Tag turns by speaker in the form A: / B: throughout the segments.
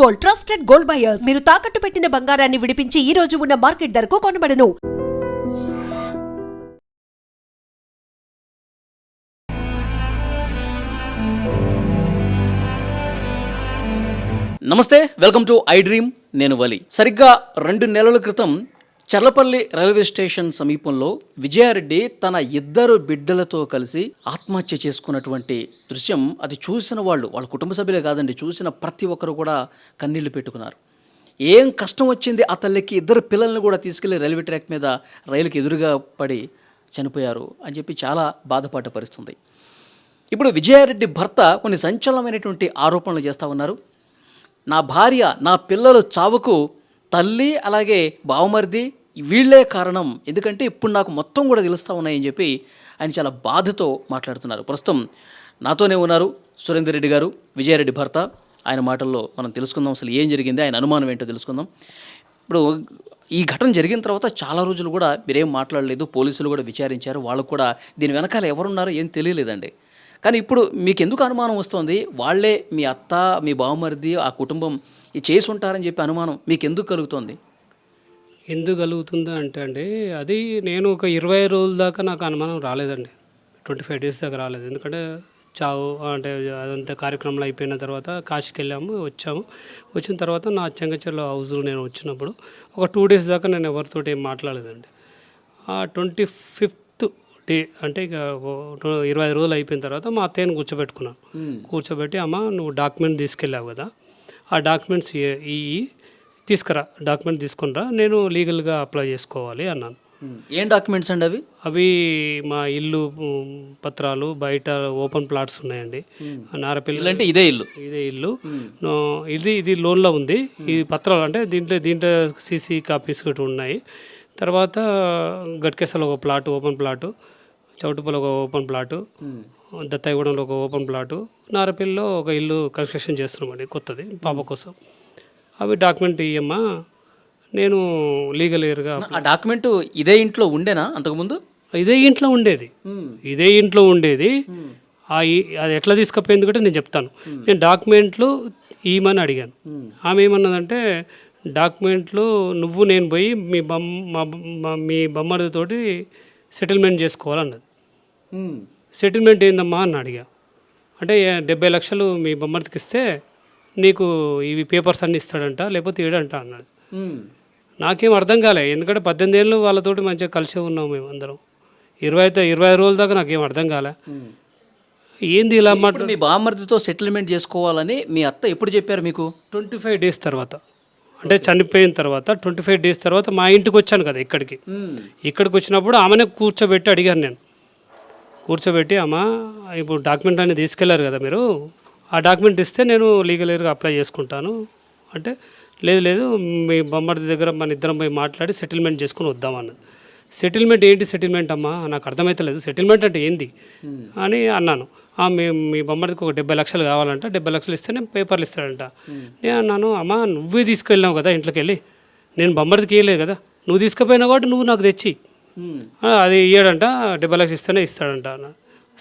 A: Gold trusted gold buyers. మీరు తాకట్టు పెట్టిన బంగారాన్ని విడిపించి ఈ రోజు ఉన్న మార్కెట్ ధరకు కొనబడను.
B: నమస్తే, వెల్కమ్ టు ఐ డ్రీమ్. నేను వలి. సరిగ్గా 2 నెలల క్రితం చర్లపల్లి రైల్వే స్టేషన్ సమీపంలో విజయారెడ్డి తన 2 బిడ్డలతో కలిసి ఆత్మహత్య చేసుకున్నటువంటి దృశ్యం అది చూసిన వాళ్ళ కుటుంబ సభ్యులే కాదండి, చూసిన ప్రతి ఒక్కరు కూడా కన్నీళ్లు పెట్టుకున్నారు. ఏం కష్టం వచ్చింది ఆ తల్లికి, 2 పిల్లల్ని కూడా తీసుకెళ్లి రైల్వే ట్రాక్ మీద రైలుకి ఎదురుగా పడి చనిపోయారు అని చెప్పి చాలా బాధపడ్డ పరిస్థితుంది. ఇప్పుడు విజయారెడ్డి భర్త కొన్ని సంచలనమైనటువంటి ఆరోపణలు చేస్తూ ఉన్నారు. నా భార్య, నా పిల్లల చావుకు తల్లి అలాగే బావమరిది వీళ్లే కారణం, ఎందుకంటే ఇప్పుడు నాకు మొత్తం కూడా తెలుస్తూ ఉన్నాయని చెప్పి ఆయన చాలా బాధతో మాట్లాడుతున్నారు. ప్రస్తుతం నాతోనే ఉన్నారు సురేందర్ రెడ్డి గారు, విజయారెడ్డి భర్త. ఆయన మాటల్లో మనం తెలుసుకుందాం అసలు ఏం జరిగింది, ఆయన అనుమానం ఏంటో తెలుసుకుందాం. ఇప్పుడు ఈ ఘటన జరిగిన తర్వాత చాలా రోజులు కూడా మీరేం మాట్లాడలేదు, పోలీసులు కూడా విచారించారు, వాళ్ళకు కూడా దీని వెనకాల ఎవరున్నారో ఏం తెలియలేదండి. కానీ ఇప్పుడు మీకు ఎందుకు అనుమానం వస్తుంది? వాళ్ళే మీ అత్త, మీ బావమరిది, ఆ కుటుంబం చేసి ఉంటారని చెప్పి అనుమానం మీకు ఎందుకు కలుగుతుంది?
C: ఎందుకు కలుగుతుందా అంటే అది నేను ఒక 20 రోజుల దాకా నాకు అనుమానం రాలేదండి. 25 డేస్ దాకా రాలేదు. ఎందుకంటే చావు అంటే అదంతా కార్యక్రమాలు అయిపోయిన తర్వాత కాశీకి వెళ్ళాము, వచ్చిన తర్వాత నా చెంగచెర్ల హౌస్లో నేను వచ్చినప్పుడు ఒక 2 డేస్ దాకా నేను ఎవరితోటి ఏం మాట్లాడలేదండి. ఆ 25th డే అంటే ఇక 20 రోజులు అయిపోయిన తర్వాత మా అత్తయ్యను కూర్చోబెట్టి, అమ్మ నువ్వు డాక్యుమెంట్ తీసుకెళ్ళావు కదా, ఆ డాక్యుమెంట్స్ తీసుకురా, డాక్యుమెంట్ తీసుకునిరా, నేను లీగల్గా అప్లై చేసుకోవాలి అన్నాను.
B: ఏం డాక్యుమెంట్స్ అండి అవి?
C: అవి మా ఇల్లు పత్రాలు, బయట ఓపెన్ ప్లాట్స్ ఉన్నాయండి. నారపల్లి అంటే ఇదే ఇల్లు ఇది లోన్లో ఉంది. ఈ పత్రాలు అంటే దీంట్లో సీసీ కాపీస్ కూడా ఉన్నాయి. తర్వాత గట్కేసలో ఒక ప్లాట్, ఓపెన్ ప్లాటు, చౌటుపల్లి ఒక ఓపెన్ ప్లాటు, దత్తాయిగూడెంలో ఒక ఓపెన్ ప్లాటు, నారపల్లిలో ఒక ఇల్లు కన్స్ట్రక్షన్ చేస్తున్నామండి కొత్తది పాప కోసం. అవి డాక్యుమెంట్ ఇయ్యమ్మా, నేను లీగల్ ఇయర్గా.
B: ఆ డాక్యుమెంట్ ఇదే ఇంట్లో ఉండేనా అంతకుముందు?
C: ఇదే ఇంట్లో ఉండేది. అది ఎట్లా తీసుకపోయింది కూడా నేను చెప్తాను. నేను డాక్యుమెంట్లు ఇవ్వమని అడిగాను. ఆమె ఏమన్నదంటే డాక్యుమెంట్లు నువ్వు నేను పోయి మీ బొమ్మడితోటి సెటిల్మెంట్ చేసుకోవాలన్నది. సెటిల్మెంట్ ఏందమ్మా అని అడిగా. అంటే 70 లక్షలు మీ బొమ్మడికి ఇస్తే నీకు ఇవి పేపర్స్ అన్నీ ఇస్తాడంట, లేకపోతే ఇవ్వడంట అన్నాడు. నాకేం అర్థం కాలే, ఎందుకంటే 18 ఏళ్ళు వాళ్ళతోటి మంచిగా కలిసి ఉన్నాం మేము అందరం. 20 రోజుల దాకా నాకేం అర్థం కాలే. ఏంది ఇలా మాట.
B: మీ బామ్మర్దితో సెటిల్మెంట్ చేసుకోవాలని మీ అత్త ఎప్పుడు చెప్పారు మీకు?
C: 25 డేస్ తర్వాత, అంటే చనిపోయిన తర్వాత 25 డేస్ తర్వాత మా ఇంటికి వచ్చాను కదా ఇక్కడికి వచ్చినప్పుడు ఆమెనే కూర్చోబెట్టి అడిగాను నేను. కూర్చోబెట్టి, అమ్మ ఇప్పుడు డాక్యుమెంట్ అనేది తీసుకెళ్లారు కదా మీరు, ఆ డాక్యుమెంట్ ఇస్తే నేను లీగల్ ఇయర్గా అప్లై చేసుకుంటాను అంటే, లేదు మీ బొమ్మడి దగ్గర మన ఇద్దరం పోయి మాట్లాడి సెటిల్మెంట్ చేసుకుని వద్దామన్నది. సెటిల్మెంట్ ఏంటి సెటిల్మెంట్ అమ్మా, నాకు అర్థమైతలేదు, సెటిల్మెంట్ అంటే ఏంది అని అన్నాను. మీ బొమ్మడికి ఒక 70 లక్షలు కావాలంట, 70 లక్షలు ఇస్తే నేను పేపర్లు ఇస్తాడంట. నేను అన్నాను, అమ్మ నువ్వే తీసుకెళ్ళినావు కదా ఇంట్లోకి వెళ్ళి, నేను బొమ్మడికి ఇవ్వలేదు కదా, నువ్వు తీసుకుపోయినా కాబట్టి నువ్వు నాకు తెచ్చి అది ఇయ్యాడంట, 70 లక్షలు ఇస్తేనే ఇస్తాడంట అన్న.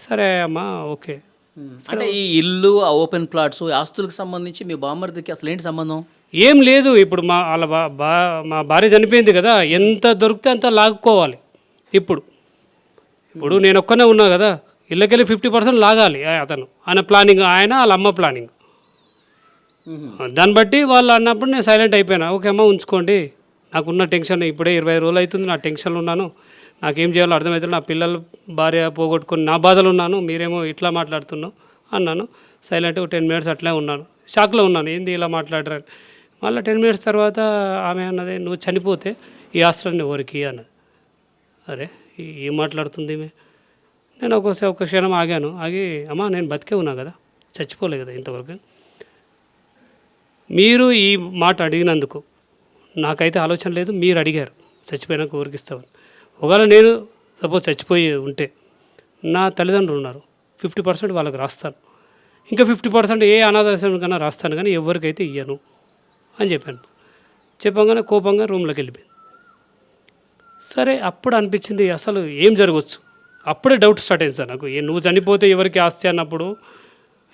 C: సరే అమ్మా ఓకే.
B: అంటే ఈ ఇల్లు, ఆ ఓపెన్ ప్లాట్స్, ఆస్తులకు సంబంధించి మీ బామ్మర్దికి అసలు ఏంటి సంబంధం?
C: ఏం లేదు. ఇప్పుడు మా భార్య చనిపోయింది కదా, ఎంత దొరికితే అంత లాక్కోవాలి. ఇప్పుడు నేను ఒక్కనే ఉన్నా కదా, ఇళ్ళకెళ్ళి 50% లాగాలి అతను, ఆయన ప్లానింగ్, వాళ్ళ అమ్మ ప్లానింగ్. దాన్ని బట్టి వాళ్ళు అన్నప్పుడు నేను సైలెంట్ అయిపోయినా. ఓకే అమ్మ ఉంచుకోండి, నాకున్న టెన్షన్ ఇప్పుడే 20 రోజులు అవుతుంది, నా టెన్షన్లో ఉన్నాను, నాకేం చేయాలో అర్థమవుతుంది, నా పిల్లల భార్య పోగొట్టుకొని నా బాధలు ఉన్నాను, మీరేమో ఇట్లా మాట్లాడుతున్నావు అన్నాను. సైలెంట్గా 10 మినిట్స్ అట్లే ఉన్నాను, షాక్లో ఉన్నాను, ఏంది ఇలా మాట్లాడరని. మళ్ళీ 10 మినిట్స్ తర్వాత ఆమె అన్నది, నువ్వు చనిపోతే ఈ ఆస్ట్రాన్ని ఎవరికి అన్నది. అరే ఏం మాట్లాడుతుంది ఈమె. నేను ఒక క్షణం ఆగి, అమ్మ నేను బతికే ఉన్నా కదా, చచ్చిపోలే కదా ఇంతవరకు. మీరు ఈ మాట అడిగినందుకు నాకైతే ఆలోచన లేదు, మీరు అడిగారు చచ్చిపోయినాక ఊరికి ఇస్తామని. ఒకవేళ నేను సపోజ్ చచ్చిపోయి ఉంటే నా తల్లిదండ్రులు ఉన్నారు, 50% వాళ్ళకి రాస్తాను, ఇంకా 50% ఏ అనాథాశ్రమం రాస్తాను, కానీ ఎవరికైతే ఇయ్యను అని చెప్పగానే కోపంగా రూమ్లోకి వెళ్ళిపోయింది. సరే అప్పుడు అనిపించింది అసలు ఏం జరగవచ్చు, అప్పుడే డౌట్ స్టార్ట్ అయింది సార్ నాకు. నువ్వు చనిపోతే ఎవరికి ఆస్తి అన్నప్పుడు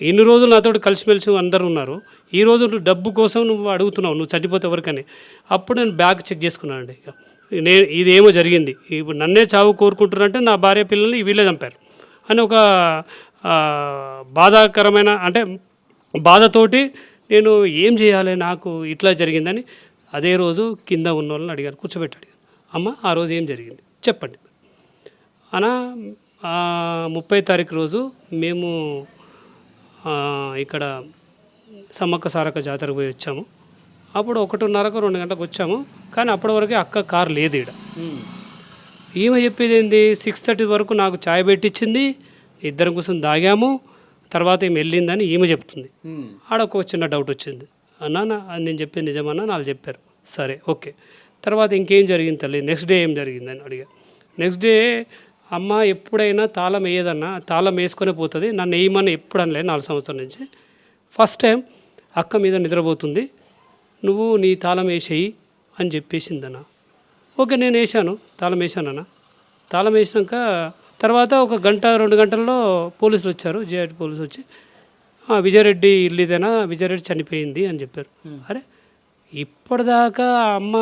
C: ఇన్ని రోజులు నాతో కలిసిమెలిసి అందరూ ఉన్నారు, ఈ రోజు నువ్వు డబ్బు కోసం నువ్వు అడుగుతున్నావు, నువ్వు చనిపోతే ఎవరికని. అప్పుడు నేను బ్యాగ్ చెక్ చేసుకున్నాను అండి. ఇక నేను ఇదేమో జరిగింది, ఇప్పుడు నన్నే చావు కోరుకుంటున్నారంటే నా భార్య పిల్లల్ని వీళ్ళే చంపారు అని ఒక బాధాకరమైన అంటే బాధతోటి నేను ఏం చేయాలి, నాకు ఇట్లా జరిగిందని అదే రోజు కింద ఉన్న వాళ్ళని అడిగాను, కూర్చోబెట్టి అమ్మ ఆ రోజు ఏం జరిగింది చెప్పండి అన్న. 30 తారీఖు రోజు మేము ఇక్కడ సమ్మక్క సారక్క జాతరకు పోయి వచ్చాము. అప్పుడు 1:30కు 2 గంటలకు వచ్చాము, కానీ అప్పటి వరకే అక్క కారు లేదు ఇక్కడ. ఈమె చెప్పేది ఏంది, 6:30 వరకు నాకు ఛాయ్ పెట్టించింది, ఇద్దరం కోసం దాగాము, తర్వాత ఈమె వెళ్ళిందని ఈమె చెప్తుంది. ఆడ ఒక చిన్న డౌట్ వచ్చింది, అన్న నేను చెప్పేది నిజమన్నా, వాళ్ళు చెప్పారు. సరే ఓకే. తర్వాత ఇంకేం జరిగింది తల్లి, నెక్స్ట్ డే ఏం జరిగిందని అడిగా. నెక్స్ట్ డే అమ్మ ఎప్పుడైనా తాళం వేయదన్నా, తాళం వేసుకొని పోతుంది, నన్ను వేయమని ఎప్పుడు అనలేదు 4 సంవత్సరాల నుంచి. ఫస్ట్ టైం అక్క మీద నిద్రపోతుంది, నువ్వు నీ తాళం వేసేయి అని చెప్పేసిందన్న. ఓకే నేను వేసాను, తాళం వేసానన్న. తాళం వేసినాక తర్వాత 1 గంట 2 గంటల్లో పోలీసులు వచ్చారు, జేఐటి పోలీసులు వచ్చి విజయరెడ్డి ఇల్లు ఇదేనా, విజయరెడ్డి చనిపోయింది అని చెప్పారు. అరే ఇప్పటిదాకా అమ్మ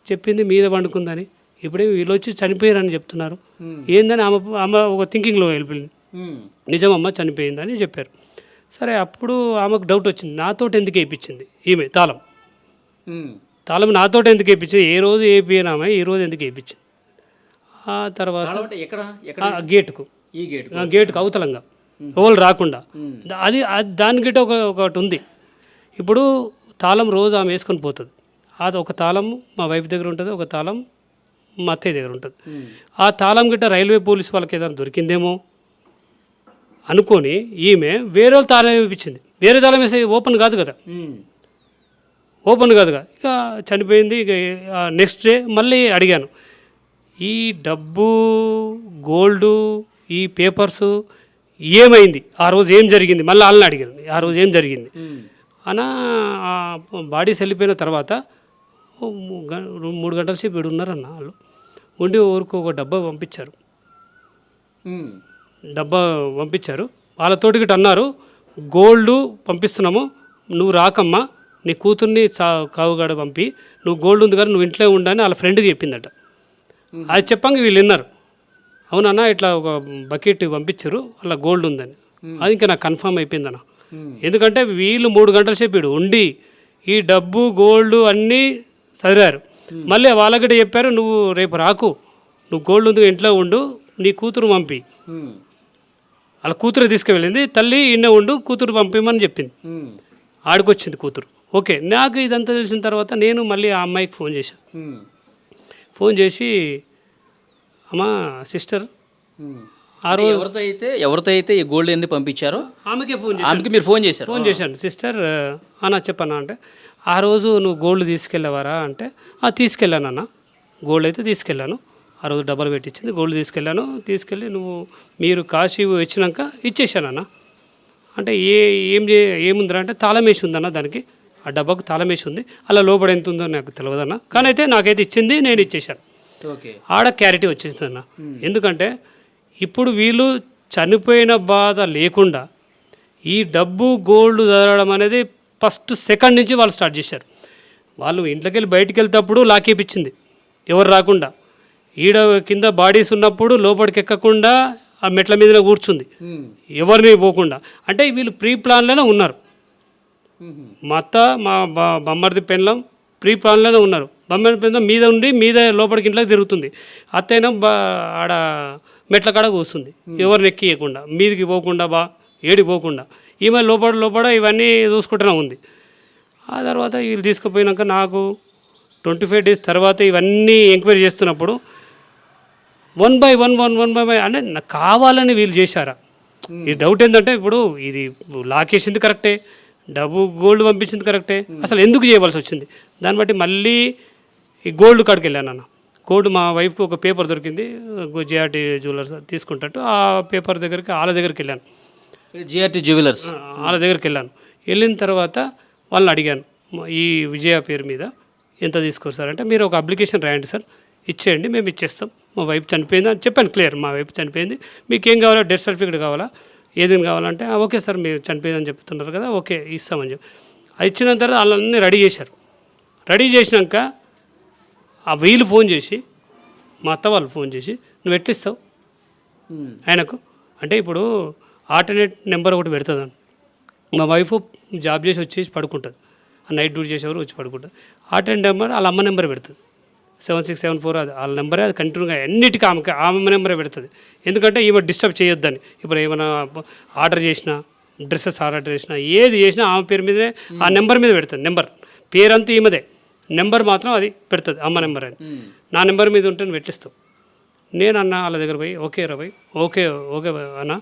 C: చెప్పింది మీద పండుకుందని, ఇప్పుడే వీళ్ళు వచ్చి చనిపోయారని చెప్తున్నారు ఏందని అమ్మ ఒక థింకింగ్లో వెళ్ళిపోయింది. నిజమమ్మ చనిపోయిందని చెప్పారు. సరే అప్పుడు ఆమెకు డౌట్ వచ్చింది, నాతోటి ఎందుకు వేయించింది ఈమె తాళం నాతోటి ఎందుకు వేయించింది, ఏ రోజు వేయినామె ఈ రోజు ఎందుకు వేయించింది. ఆ తర్వాత గేటుకు గేటుకు అవతలంగా ఎవరు రాకుండా అది దాని గిట్ట ఒకటి ఉంది. ఇప్పుడు తాళం రోజు ఆమె వేసుకొని పోతుంది, అది ఒక తాళం మా వైఫ్ దగ్గర ఉంటుంది, ఒక తాళం మా అత్తయ్య దగ్గర ఉంటుంది. ఆ తాళం గిట్ట రైల్వే పోలీస్ వాళ్ళకి ఏదైనా దొరికిందేమో అనుకొని ఈమె వేరే వాళ్ళు తాళం వేయించింది. వేరే తాళం వేసే ఓపెన్ కాదు కదా, ఇక చనిపోయింది. ఇక నెక్స్ట్ డే మళ్ళీ అడిగాను, ఈ డబ్బు గోల్డు ఈ పేపర్సు ఏమైంది, ఆ రోజు ఏం జరిగింది, మళ్ళీ వాళ్ళని అడిగాను ఆ రోజు ఏం జరిగింది అనా. బాడీస్ వెళ్ళిపోయిన తర్వాత 3 గంటల సేపు ఉన్నారన్న వాళ్ళు. ఉండి ఊరికి ఒక డబ్బా పంపించారు. వాళ్ళతోటి గిట్ట అన్నారు, గోల్డ్ పంపిస్తున్నాము, నువ్వు రాకమ్మా, నీ కూతుర్ని కావుగాడ పంపి, నువ్వు గోల్డ్ ఉంది కానీ నువ్వు ఇంట్లో ఉండని వాళ్ళ ఫ్రెండ్కి చెప్పిందట. అది చెప్పంగా వీళ్ళు విన్నారు, అవునన్నా ఇట్లా ఒక బకెట్ పంపించారు అలా గోల్డ్ ఉందని. అది ఇంకా నాకు కన్ఫర్మ్ అయిపోయిందన్న. ఎందుకంటే వీళ్ళు 3 గంటల సేపు ఉండి ఈ డబ్బు గోల్డ్ అన్నీ చదివారు. మళ్ళీ వాళ్ళకిட்ட చెప్పారు, నువ్వు రేపు రాకు, నువ్వు గోల్డ్ ఉంది ఇంట్లో ఉండు, నీ కూతురు పంపి. వాళ్ళ కూతురు తీసుకువెళ్ళింది, తల్లి ఇన్నే ఉండు, కూతురు పంపిమని చెప్పింది. ఆడికొచ్చింది కూతురు. ఓకే, నాకు ఇదంతా తెలిసిన తర్వాత నేను మళ్ళీ ఆ అమ్మాయికి ఫోన్ చేసి అమ్మా సిస్టర్, ఆ రోజు
B: ఎవరితో అయితే ఈ గోల్డ్ ఎన్ని పంపించారో
C: ఆమెకే
B: మీరు ఫోన్
C: చేశాను. సిస్టర్ అన్న చెప్పన్నా అంటే, ఆ రోజు నువ్వు గోల్డ్ తీసుకెళ్ళావారా అంటే, తీసుకెళ్ళానన్న, గోల్డ్ అయితే తీసుకెళ్ళాను, ఆ రోజు డబ్బులు పెట్టించింది, గోల్డ్ తీసుకెళ్ళి మీరు కాశీ వచ్చినాక ఇచ్చేసానన్న. అంటే ఏముందిరా అంటే తాళం వేసి ఉందన్న, దానికి ఆ డబ్బాకు తాళం వేసి ఉంది, అలా లోపల ఎంత ఉందో నాకు తెలియదన్న, కానీ అయితే నాకైతే ఇచ్చింది, నేను ఇచ్చేసాను. ఆడ క్లారిటీ వచ్చేసిందన్న. ఎందుకంటే ఇప్పుడు వీళ్ళు చనిపోయిన బాధ లేకుండా ఈ డబ్బు గోల్డ్ చదవడం అనేది ఫస్ట్ సెకండ్ నుంచి వాళ్ళు స్టార్ట్ చేశారు. వాళ్ళు ఇంట్లోకి వెళ్ళి బయటికి వెళ్తేప్పుడు లాకేపించింది, ఎవరు రాకుండా. ఈడ కింద బాడీస్ ఉన్నప్పుడు లోపలికి ఎక్కకుండా ఆ మెట్ల మీదనే కూర్చుంది, ఎవరిని పోకుండా. అంటే వీళ్ళు ప్రీ ప్లాన్లోనే ఉన్నారు. మా అత్త మా బొమ్మర్ది పెళ్ళం ప్రీ ప్లాన్లోనే ఉన్నారు. బొమ్మర్ది పెళ్ళం మీద ఉండి మీద లోపలికి ఇంట్లోకి తిరుగుతుంది, అత్తైనా ఆడ మెట్ల కాడ కూర్చుంది, ఎవరిని ఎక్కియకుండా, మీదికి పోకుండా ఏడికి పోకుండా. ఈమె లోపల ఇవన్నీ చూసుకుంటూనే ఉంది. ఆ తర్వాత వీళ్ళు తీసుకుపోయినాక నాకు 25 డేస్ తర్వాత ఇవన్నీ ఎంక్వైరీ చేస్తున్నప్పుడు 1 by 1 అంటే నాకు కావాలని వీళ్ళు చేశారా? ఈ డౌట్ ఏంటంటే, ఇప్పుడు ఇది లాకేసింది కరెక్టే, డబ్బు గోల్డ్ పంపించింది కరెక్టే, అసలు ఎందుకు చేయవలసి వచ్చింది? దాన్ని బట్టి మళ్ళీ ఈ గోల్డ్ కాడికి వెళ్ళాను అన్న. గోల్డ్ మా వైఫ్కి ఒక పేపర్ దొరికింది, జిఆర్టీ జ్యువెలర్స్ తీసుకుంటట్టు, ఆ పేపర్ దగ్గరికి వాళ్ళ దగ్గరికి వెళ్ళాను,
B: జిఆర్టీ జ్యువెలర్స్
C: వాళ్ళ దగ్గరికి వెళ్ళిన తర్వాత వాళ్ళని అడిగాను, ఈ విజయ పేరు మీద ఎంత తీసుకోరు సార్ అంటే, మీరు ఒక అప్లికేషన్ రాయండి సార్, ఇచ్చేయండి, మేము ఇచ్చేస్తాం, మా వైఫ్ చనిపోయింది అని చెప్పాను క్లియర్. మా వైఫ్ చనిపోయింది, మీకు ఏం కావాలా, డెత్ సర్టిఫికేట్ కావాలా, ఏదైనా కావాలంటే ఓకే సార్ మీరు చనిపోయిందని చెప్తున్నారు కదా ఓకే ఇస్తామని చెప్పి అది ఇచ్చిన తర్వాత వాళ్ళన్నీ రెడీ చేశారు. రెడీ చేసినాక ఆ వీళ్ళు ఫోన్ చేసి మా అత్త వాళ్ళు ఫోన్ చేసి నువ్వు ఎట్లిస్తావు ఆయనకు అంటే ఇప్పుడు ఆల్టర్నేట్ నెంబర్ ఒకటి పెడుతుందని మా వైఫ్ జాబ్ చేసి వచ్చేసి పడుకుంటుంది నైట్ డ్యూటీ చేసేవారు వచ్చి పడుకుంటుంది ఆల్టర్నేట్ నెంబర్ వాళ్ళ అమ్మ నెంబర్ పెడుతుంది 7674 అది వాళ్ళ నెంబరే అది కంటిన్యూగా అన్నిటికీ ఆమె నెంబరే పెడుతుంది ఎందుకంటే ఈమె డిస్టర్బ్ చేయొద్దని ఇప్పుడు ఏమైనా ఆర్డర్ చేసినా డ్రెస్సెస్ ఆర్డర్ చేసినా ఏది చేసినా ఆమె పేరు మీదే ఆ నెంబర్ మీద పెడుతుంది నెంబర్ పేరంతా ఈమెదే నెంబర్ మాత్రం అది పెడుతుంది అమ్మ నెంబర్ అని నా నెంబర్ మీద ఉంటే నువ్వు పెట్టిస్తావు నేను అన్న వాళ్ళ దగ్గర పోయి ఓకే రా పోయి ఓకే ఓకే అన్న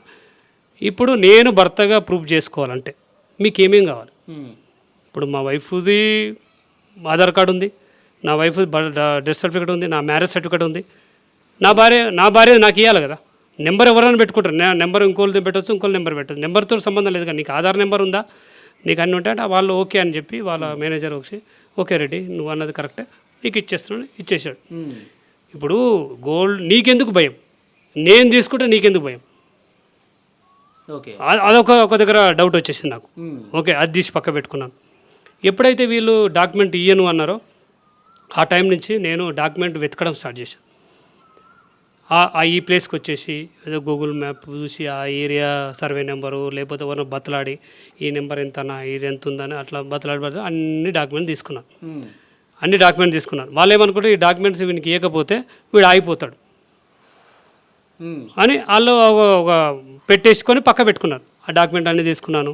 C: ఇప్పుడు నేను భర్తగా ప్రూఫ్ చేసుకోవాలంటే మీకు ఏమేం కావాలి ఇప్పుడు మా వైఫ్ది ఆధార్ కార్డు ఉంది నా వైఫ్ డెత్ సర్టిఫికేట్ ఉంది నా మ్యారేజ్ సర్టిఫికేట్ ఉంది నా భార్య నాకు ఇవ్వాలి కదా నెంబర్ ఎవరైనా పెట్టుకుంటారు నెంబర్ ఇంకోళ్ళది పెట్టచ్చు ఇంకోళ్ళ నెంబర్ పెట్టచ్చు నెంబర్తో సంబంధం లేదు కానీ నీకు ఆధార్ నెంబర్ ఉందా నీకు అన్నీ ఉంటాయి వాళ్ళు ఓకే అని చెప్పి వాళ్ళ మేనేజర్ వచ్చి ఓకే రెడీ నువ్వు అన్నది కరెక్టే నీకు ఇచ్చేస్తున్నాను ఇచ్చేసాడు. ఇప్పుడు గోల్డ్ నీకెందుకు భయం నేను తీసుకుంటే నీకెందుకు భయం
B: ఓకే
C: ఒక దగ్గర డౌట్ వచ్చేసింది నాకు ఓకే అది తీసి పక్క పెట్టుకున్నాను. ఎప్పుడైతే వీళ్ళు డాక్యుమెంట్ ఇయ్యను అన్నారో ఆ టైం నుంచి నేను డాక్యుమెంట్ వెతకడం స్టార్ట్ చేశాను. ఈ ప్లేస్కి వచ్చేసి ఏదో గూగుల్ మ్యాప్ చూసి ఆ ఏరియా సర్వే నెంబరు లేకపోతే ఎవరైనా బతలాడి ఈ నెంబర్ ఎంతనా ఇది ఎంత ఉందని అట్లా బతలాడి అన్ని డాక్యుమెంట్ తీసుకున్నాను. వాళ్ళు ఏమనుకుంటే ఈ డాక్యుమెంట్స్ వీనికి ఇవ్వకపోతే వీడు ఆగిపోతాడు అని వాళ్ళు ఒక పెట్టేసుకొని పక్క పెట్టుకున్నారు. ఆ డాక్యుమెంట్ అన్నీ తీసుకున్నాను.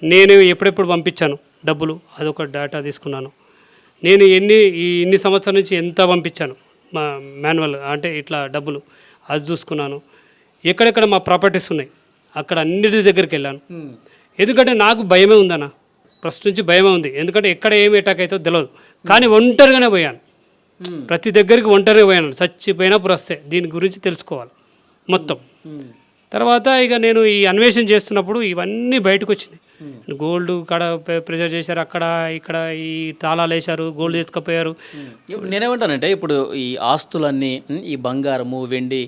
C: నేను ఎప్పుడెప్పుడు పంపించాను డబ్బులు అదొక డేటా తీసుకున్నాను. నేను ఇన్ని సంవత్సరాల నుంచి ఎంత పంపించాను మా మాన్యువల్ అంటే ఇట్లా డబ్బులు అది చూసుకున్నాను. ఎక్కడెక్కడ మా ప్రాపర్టీస్ ఉన్నాయి అక్కడ అన్నిటి దగ్గరికి వెళ్ళాను. ఎందుకంటే నాకు భయమే ఉందన్న ఫస్ట్ నుంచి భయమే ఉంది. ఎందుకంటే ఎక్కడ ఏమి అటాక్ అవుతుందో తెలియదు కానీ ఒంటరిగానే పోయాను. ప్రతి దగ్గరికి ఒంటరిగా పోయాను. చచ్చిపోయినప్పుడు వస్తే దీని గురించి తెలుసుకోవాలి మొత్తం. తర్వాత ఇక నేను ఈ అన్వేషణ చేస్తున్నప్పుడు ఇవన్నీ బయటకు వచ్చినాయి. గోల్డ్ కాడ ప్రెజర్ చేశారు అక్కడ ఇక్కడ ఈ తాళాలు వేశారు గోల్డ్ ఎత్తుకపోయారు.
B: నేనేమంటానంటే ఇప్పుడు ఈ ఆస్తులన్నీ ఈ బంగారము వెండి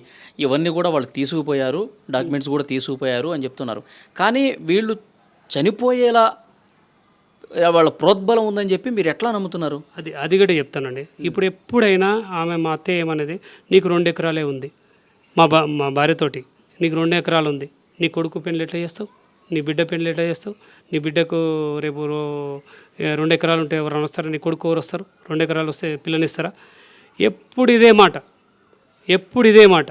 B: ఇవన్నీ కూడా వాళ్ళు తీసుకుపోయారు డాక్యుమెంట్స్ కూడా తీసుకుపోయారు అని చెప్తున్నారు. కానీ వీళ్ళు చనిపోయేలా వాళ్ళ ప్రోద్బలం ఉందని చెప్పి మీరు ఎట్లా నమ్ముతున్నారు?
C: అది కూడా చెప్తానండి. ఇప్పుడు ఎప్పుడైనా మా అత్తయ్య ఏమనేది నీకు 2 ఎకరాలే ఉంది మా భార్యతోటి నీకు 2 ఎకరాలు ఉంది నీ కొడుకు పెళ్ళి ఎట్లా చేస్తావు నీ బిడ్డ పెళ్ళి ఎట్లా చేస్తావు నీ బిడ్డకు రేపు 2 ఎకరాలు ఉంటే ఎవరైనా వస్తారా నీ కొడుకు ఎవరు వస్తారు 2 ఎకరాలు వస్తే పిల్లనిస్తారా ఎప్పుడు ఇదే మాట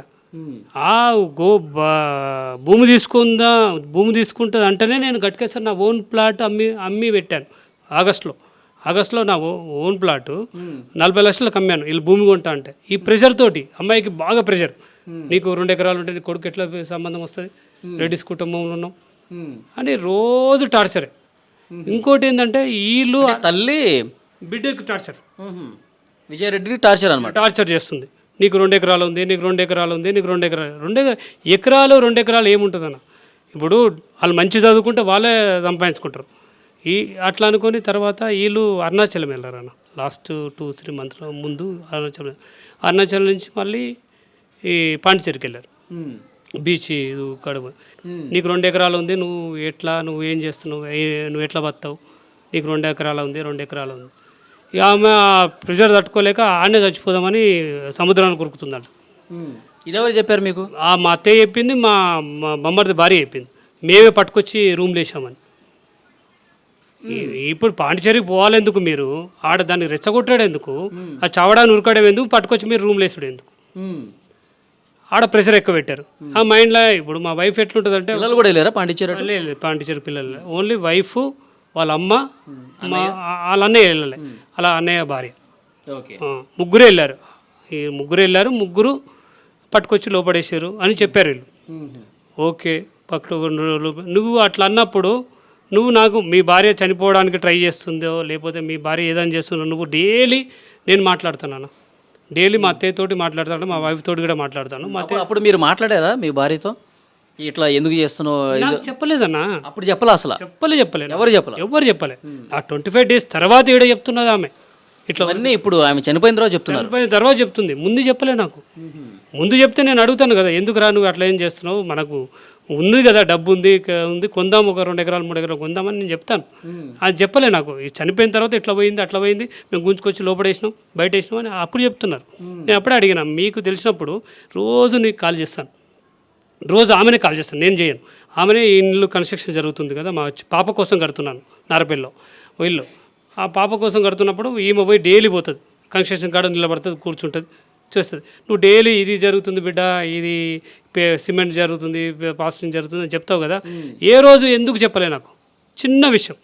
C: భూమి తీసుకుంటుంది అంటేనే నేను గట్కేసారి నా ఓన్ ప్లాట్ అమ్మి పెట్టాను. ఆగస్టులో నా ఓన్ ప్లాట్ 40 లక్షలకు అమ్మాను వీళ్ళు భూమి కొంటా అంటే. ఈ ప్రెషర్ తోటి అమ్మాయికి బాగా ప్రెషర్ నీకు 2 ఎకరాలు ఉంటే నీ కొడుకు ఎట్లా సంబంధం వస్తుంది రెడ్డిస్ కుటుంబంలో ఉన్నాం అని రోజు టార్చరే. ఇంకోటి ఏంటంటే వీళ్ళు
B: తల్లి
C: బిడ్డకి టార్చర్
B: విజయారెడ్డికి టార్చర్ అనమాట
C: టార్చర్ చేస్తుంది. నీకు 2 ఎకరాలు ఉంది నీకు 2 ఎకరాలు ఉంది నీకు 2 ఎకరాలు 2 ఎకరాలు ఏముంటుందన్న. ఇప్పుడు వాళ్ళు మంచి చదువుకుంటే వాళ్ళే సంపాదించుకుంటారు. అట్లా అనుకొని తర్వాత వీళ్ళు అరుణాచలం వెళ్ళారు అన్న లాస్ట్ 2-3 మంత్స్ ముందు అరుణాచలం నుంచి మళ్ళీ ఈ పాండిచేరికి వెళ్ళారు బీచ్ కడుపు. నీకు 2 ఎకరాలు ఉంది నువ్వు ఏం చేస్తున్నావు నువ్వు ఎట్లా బతావు నీకు 2 ఎకరాలు ఉంది 2 ఎకరాలు ఉంది. ఇక ఆమె ప్రెషర్ తట్టుకోలేక ఆడనే చచ్చిపోదామని సముద్రాన్ని కొరుకుతుందంట.
B: ఇదెవరు చెప్పారు మీకు?
C: మా అత్తయ్య చెప్పింది మా బొమ్మర్ది భార్య చెప్పింది. మేమే పట్టుకొచ్చి రూమ్లో వేసామని. ఇప్పుడు పాండిచేరికి పోవాలి ఎందుకు మీరు ఆడ దాన్ని రెచ్చగొట్టాడు ఎందుకు ఆ చవడాన్ని ఉరకడం ఎందుకు పట్టుకొచ్చి మీరు రూమ్లో వేసాడు ఎందుకు ఆడ ప్రెషర్ ఎక్కువ పెట్టారు ఆ మైండ్లో. ఇప్పుడు మా వైఫ్ ఎట్లుంటుంది అంటే
B: పిల్లలు కూడా వెళ్ళారా పాండిచేరి?
C: పాండిచేరి పిల్లలు ఓన్లీ వైఫ్ వాళ్ళ అమ్మ వాళ్ళ అన్నయ్య వెళ్ళలే అలా అన్నయ్య భార్య ముగ్గురే వెళ్ళారు. ముగ్గురు పట్టుకొచ్చి లోపడేసారు అని చెప్పారు వీళ్ళు. ఓకే పక్కన నువ్వు అట్లా అన్నప్పుడు నువ్వు నాకు మీ భార్య చనిపోవడానికి ట్రై చేస్తుందో లేకపోతే మీ భార్య ఏదైనా చేస్తుందో నువ్వు డైలీ నేను మాట్లాడుతున్నాను డైలీ మా అత్తయ్యతోటి మాట్లాడతాను మా వైఫ్ తోటి కూడా మాట్లాడతాను. మా అత్తయ్య
B: అప్పుడు మీరు మాట్లాడారా మీ భార్యతో ఇట్లా ఎందుకు చేస్తున్నావు?
C: చెప్పలేదన్నా
B: అప్పుడు చెప్పలే అసలు
C: చెప్పలేదు ఎవరు చెప్పలే. ఆ 25 days తర్వాత ఏడో చెప్తున్నది ఆమె ఇట్లా
B: అన్నీ. ఇప్పుడు ఆమె చనిపోయిన తర్వాత
C: చెప్తుంది. ముందు చెప్పలే నాకు. ముందు చెప్తే నేను అడుగుతాను కదా ఎందుకు రా నువ్వు అట్లా ఏం చేస్తున్నావు మనకు ఉంది కదా, డబ్బు ఉంది ఉంది, కొందాం, ఒక 2 ఎకరాలు 3 ఎకరాలు కొందామని నేను చెప్తాను. అది చెప్పలే నాకు. చనిపోయిన తర్వాత ఇట్లా పోయింది అట్లా పోయింది, మేము గుంజుకొచ్చి లోపడేసినాం బయట వేసినాం అని అప్పుడు చెప్తున్నారు. నేను అప్పుడే అడిగినా, మీకు తెలిసినప్పుడు రోజు నీకు కాల్ చేస్తాను, రోజు ఆమెనే కాల్ చేస్తాను, నేను చేయను. ఆమెనే ఇల్లు కన్స్ట్రక్షన్ జరుగుతుంది కదా, మా పాప కోసం కడుతున్నాను నారపల్లిలో ఇల్లు. ఆ పాప కోసం కడుతున్నప్పుడు ఈమె పోయి డైలీ పోతుంది, కన్స్ట్రక్షన్ కాడ నిలబడుతుంది, కూర్చుంటుంది, చేస్తుంది. నువ్వు డైలీ ఇది జరుగుతుంది బిడ్డ, ఇది సిమెంట్ జరుగుతుంది, ప్లాస్టింగ్ జరుగుతుంది అని చెప్తావు కదా, ఏ రోజు ఎందుకు చెప్పలే నాకు? చిన్న విషయం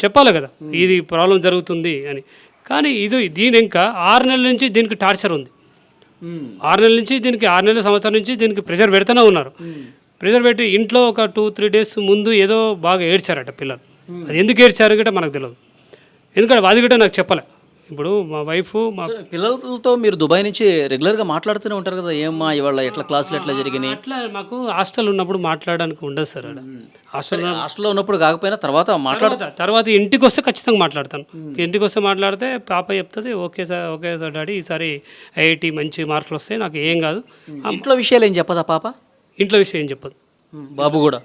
C: చెప్పాలి కదా, ఇది ప్రాబ్లం జరుగుతుంది అని. కానీ దీని ఇంకా 6 నెలల నుంచి దీనికి టార్చర్ ఉంది. 6 నెలల నుంచి దీనికి, 6 నెలల సంవత్సరం నుంచి దీనికి ప్రెషర్ పెడుతూనే ఉన్నారు. ప్రెషర్ పెట్టి ఇంట్లో ఒక 2-3 డేస్ ముందు ఏదో బాగా ఏడ్చారట పిల్లలు. అది ఎందుకు ఏడ్చారు గిట్ట మనకు తెలియదు, ఎందుకంటే అది గిట్ట నాకు చెప్పలే. ఇప్పుడు మా వైఫ్ మా
B: పిల్లలతో మీరు దుబాయ్ నుంచి రెగ్యులర్గా మాట్లాడుతూనే ఉంటారు కదా, ఏమ్మా ఇవాళ ఎట్లా క్లాసులు ఎట్లా జరిగినాయి?
C: అట్లా మాకు హాస్టల్ ఉన్నప్పుడు మాట్లాడడానికి ఉండదు సార్.
B: హాస్టల్లో ఉన్నప్పుడు కాకపోయినా
C: తర్వాత ఇంటికి వస్తే ఖచ్చితంగా మాట్లాడతాను. ఇంటికి వస్తే మాట్లాడితే పాప చెప్తుంది, ఓకే సార్ డాడీ, ఈసారి ఐఐటి మంచి మార్కులు వస్తాయి, నాకు ఏం కాదు.
B: ఇంట్లో విషయాలు ఏం చెప్పదా పాప?
C: ఇంట్లో విషయం ఏం చెప్పదు.
B: బాబు కూడా